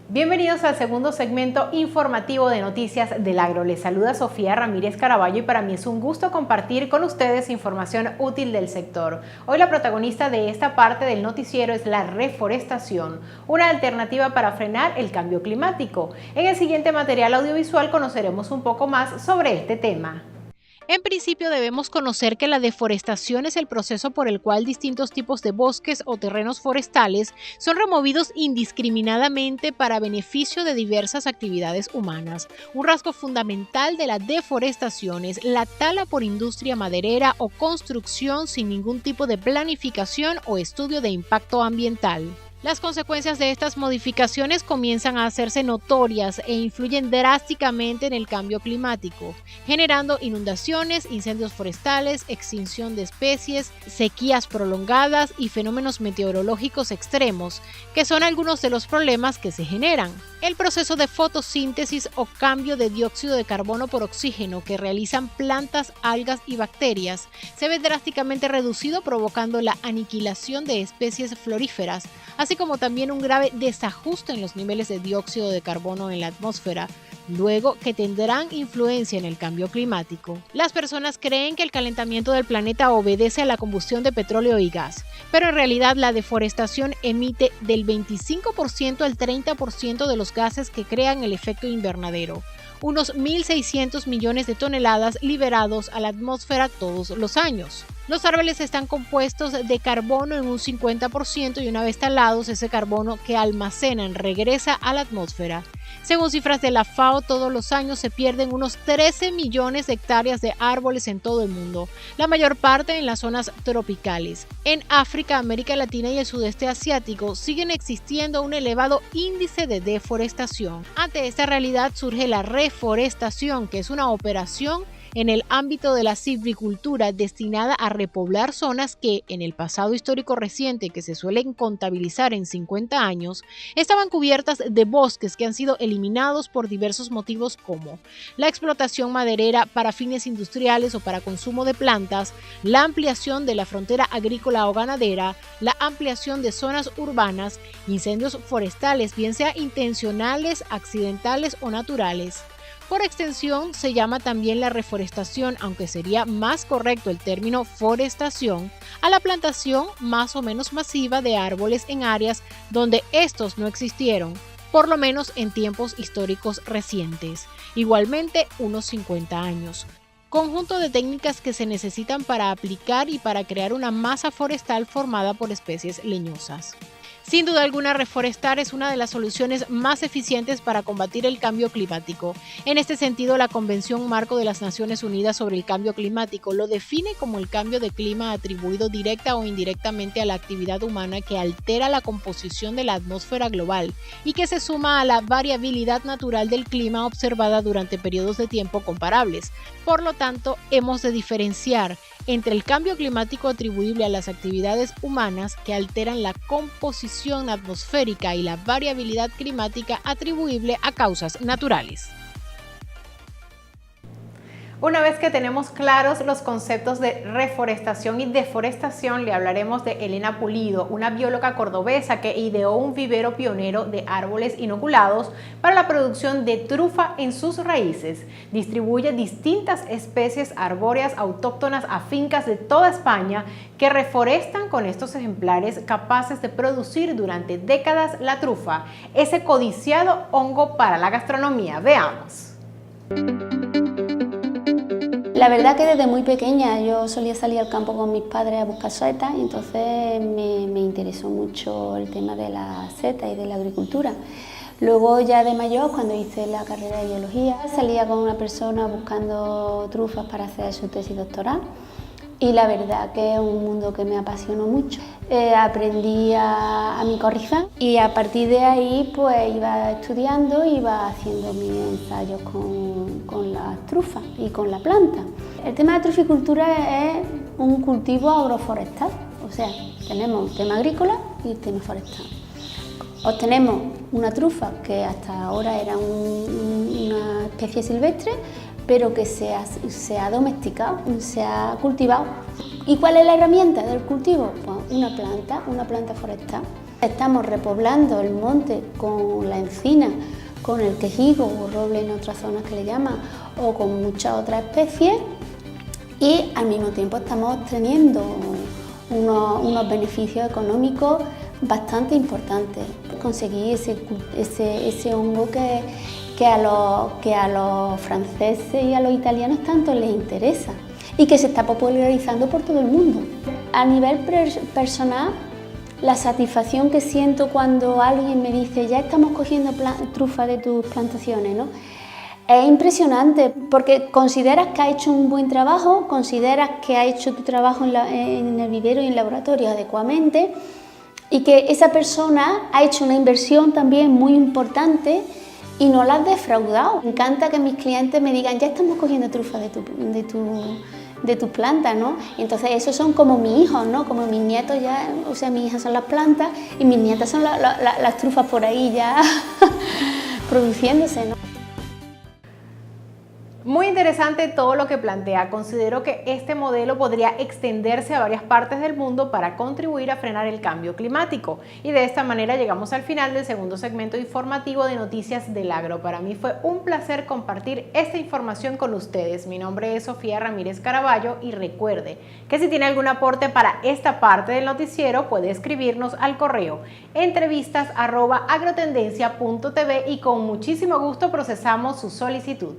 Bienvenidos al segundo segmento informativo de Noticias del Agro. Les saluda Sofía Ramírez Caraballo y para mí es un gusto compartir con ustedes información útil del sector. Hoy la protagonista de esta parte del noticiero es la reforestación, una alternativa para frenar el cambio climático. En el siguiente material audiovisual conoceremos un poco más sobre este tema. En principio debemos conocer que la deforestación es el proceso por el cual distintos tipos de bosques o terrenos forestales son removidos indiscriminadamente para beneficio de diversas actividades humanas. Un rasgo fundamental de la deforestación es la tala por industria maderera o construcción sin ningún tipo de planificación o estudio de impacto ambiental. Las consecuencias de estas modificaciones comienzan a hacerse notorias e influyen drásticamente en el cambio climático, generando inundaciones, incendios forestales, extinción de especies, sequías prolongadas y fenómenos meteorológicos extremos, que son algunos de los problemas que se generan. El proceso de fotosíntesis o cambio de dióxido de carbono por oxígeno que realizan plantas, algas y bacterias se ve drásticamente reducido, provocando la aniquilación de especies floríferas, así como también un grave desajuste en los niveles de dióxido de carbono en la atmósfera, luego que tendrán influencia en el cambio climático. Las personas creen que el calentamiento del planeta obedece a la combustión de petróleo y gas, pero en realidad la deforestación emite del 25% al 30% de los gases que crean el efecto invernadero, unos 1.600 millones de toneladas liberados a la atmósfera todos los años. Los árboles están compuestos de carbono en un 50% y una vez talados, ese carbono que almacenan regresa a la atmósfera. Según cifras de la FAO, todos los años se pierden unos 13 millones de hectáreas de árboles en todo el mundo, la mayor parte en las zonas tropicales. En África, América Latina y el sudeste asiático siguen existiendo un elevado índice de deforestación. Ante esta realidad surge la reforestación, que es una operación en el ámbito de la silvicultura destinada a repoblar zonas que, en el pasado histórico reciente, que se suelen contabilizar en 50 años, estaban cubiertas de bosques que han sido eliminados por diversos motivos como la explotación maderera para fines industriales o para consumo de plantas, la ampliación de la frontera agrícola o ganadera, la ampliación de zonas urbanas, incendios forestales, bien sea intencionales, accidentales o naturales. Por extensión, se llama también la reforestación, aunque sería más correcto el término forestación, a la plantación más o menos masiva de árboles en áreas donde estos no existieron, por lo menos en tiempos históricos recientes, igualmente unos 50 años. Conjunto de técnicas que se necesitan para aplicar y para crear una masa forestal formada por especies leñosas. Sin duda alguna, reforestar es una de las soluciones más eficientes para combatir el cambio climático. En este sentido, la Convención Marco de las Naciones Unidas sobre el Cambio Climático lo define como el cambio de clima atribuido directa o indirectamente a la actividad humana que altera la composición de la atmósfera global y que se suma a la variabilidad natural del clima observada durante periodos de tiempo comparables. Por lo tanto, hemos de diferenciar entre el cambio climático atribuible a las actividades humanas que alteran la composición atmosférica y la variabilidad climática atribuible a causas naturales. Una vez que tenemos claros los conceptos de reforestación y deforestación, le hablaremos de Elena Pulido, una bióloga cordobesa que ideó un vivero pionero de árboles inoculados para la producción de trufa en sus raíces. Distribuye distintas especies arbóreas autóctonas a fincas de toda España que reforestan con estos ejemplares capaces de producir durante décadas la trufa, ese codiciado hongo para la gastronomía. Veamos. La verdad que desde muy pequeña yo solía salir al campo con mis padres a buscar setas y entonces me interesó mucho el tema de la seta y de la agricultura. Luego ya de mayor, cuando hice la carrera de biología, salía con una persona buscando trufas para hacer su tesis doctoral y la verdad que es un mundo que me apasionó mucho. Aprendí a micorrizar y a partir de ahí pues iba estudiando, iba haciendo mis ensayos con las trufas y con la planta. El tema de truficultura es un cultivo agroforestal, o sea, tenemos tema agrícola y tema forestal. Obtenemos una trufa que hasta ahora era una especie silvestre, pero que se ha domesticado, se ha cultivado. ¿Y cuál es la herramienta del cultivo? Pues una planta forestal. Estamos repoblando el monte con la encina, con el quejigo o roble en otras zonas que le llaman, o con muchas otras especies, y al mismo tiempo estamos obteniendo unos beneficios económicos bastante importantes. Conseguí ese hongo que a los franceses y a los italianos tanto les interesa y que se está popularizando por todo el mundo. A nivel personal, la satisfacción que siento cuando alguien me dice ya estamos cogiendo trufa de tus plantaciones, ¿no? Es impresionante porque consideras que has hecho un buen trabajo, consideras que has hecho tu trabajo en el vivero y en el laboratorio adecuadamente y que esa persona ha hecho una inversión también muy importante y no la has defraudado. Me encanta que mis clientes me digan ya estamos cogiendo trufa de tus plantas, ¿no? Y entonces esos son como mis hijos, ¿no? Como mis nietos ya, o sea, mis hijas son las plantas y mis nietas son las trufas por ahí ya produciéndose, ¿no? Muy interesante todo lo que plantea. Considero que este modelo podría extenderse a varias partes del mundo para contribuir a frenar el cambio climático. Y de esta manera llegamos al final del segundo segmento informativo de Noticias del Agro. Para mí fue un placer compartir esta información con ustedes. Mi nombre es Sofía Ramírez Caraballo y recuerde que si tiene algún aporte para esta parte del noticiero puede escribirnos al correo entrevistas@agrotendencia.tv y con muchísimo gusto procesamos su solicitud.